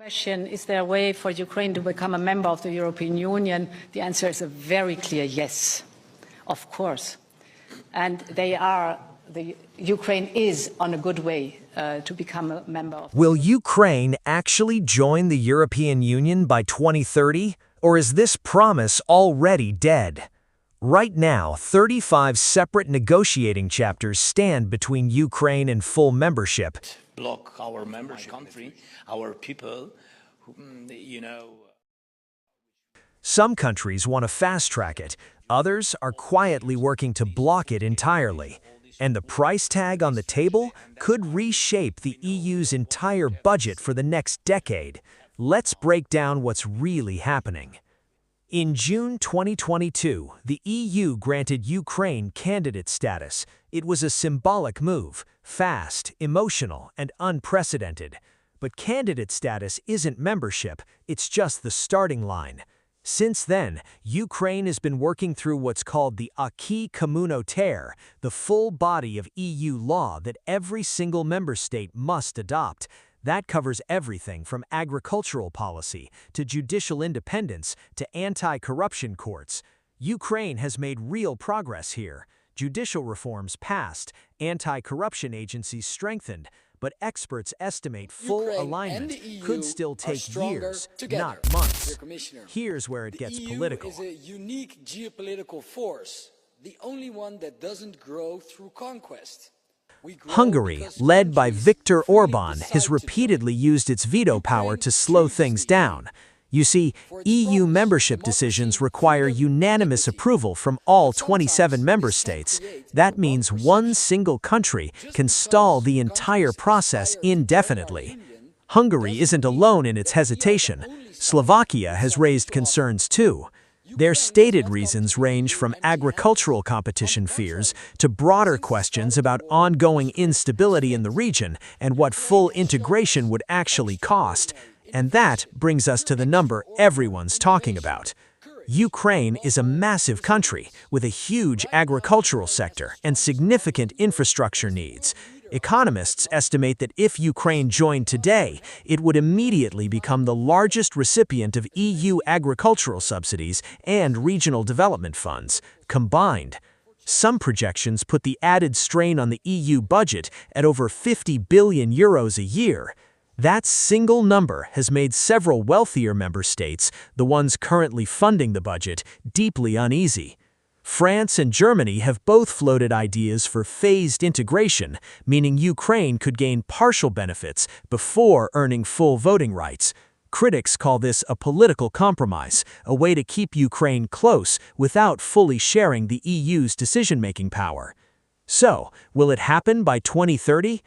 Question, is there a way for Ukraine to become a member of the European Union? The answer is a very clear yes, of course. And Ukraine is on a good way to become a member. Will Ukraine actually join the European Union by 2030, or is this promise already dead? Right now, 35 separate negotiating chapters stand between Ukraine and full membership. Block our membership country, our people, you know. Some countries want to fast-track it, others are quietly working to block it entirely. And the price tag on the table could reshape the EU's entire budget for the next decade. Let's break down what's really happening. In June 2022, the EU granted Ukraine candidate status. It was a symbolic move, fast, emotional, and unprecedented. But candidate status isn't membership, it's just the starting line. Since then, Ukraine has been working through what's called the acquis communautaire, the full body of EU law that every single member state must adopt. That covers everything from agricultural policy to judicial independence to anti-corruption courts. Ukraine has made real progress here. Judicial reforms passed, anti-corruption agencies strengthened, but experts estimate full alignment could still take years, not months. Here's where it gets political. The EU is a unique geopolitical force, the only one that doesn't grow through conquest. Hungary, led by Viktor Orban, has repeatedly used its veto power to slow things down. You see, EU membership decisions require unanimous approval from all 27 member states. That means one single country can stall the entire process indefinitely. Hungary isn't alone in its hesitation. Slovakia has raised concerns too. Their stated reasons range from agricultural competition fears to broader questions about ongoing instability in the region and what full integration would actually cost. And that brings us to the number everyone's talking about. Ukraine is a massive country with a huge agricultural sector and significant infrastructure needs. Economists estimate that if Ukraine joined today, it would immediately become the largest recipient of EU agricultural subsidies and regional development funds, combined. Some projections put the added strain on the EU budget at over 50 billion euros a year. That single number has made several wealthier member states, the ones currently funding the budget, deeply uneasy. France and Germany have both floated ideas for phased integration, meaning Ukraine could gain partial benefits before earning full voting rights. Critics call this a political compromise, a way to keep Ukraine close without fully sharing the EU's decision-making power. So, will it happen by 2030?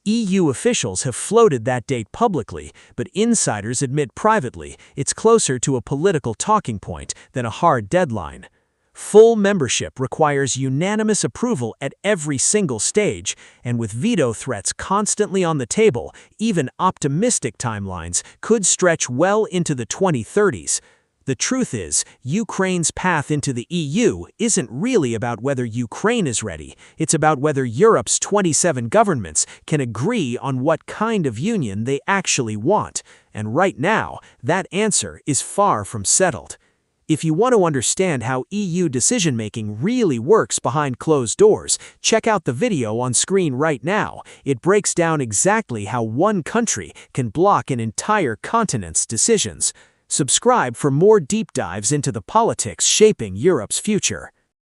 EU officials have floated that date publicly, but insiders admit privately it's closer to a political talking point than a hard deadline. Full membership requires unanimous approval at every single stage, and with veto threats constantly on the table, even optimistic timelines could stretch well into the 2030s. The truth is, Ukraine's path into the EU isn't really about whether Ukraine is ready, it's about whether Europe's 27 governments can agree on what kind of union they actually want. And right now, that answer is far from settled. If you want to understand how EU decision-making really works behind closed doors, check out the video on screen right now. It breaks down exactly how one country can block an entire continent's decisions. Subscribe for more deep dives into the politics shaping Europe's future.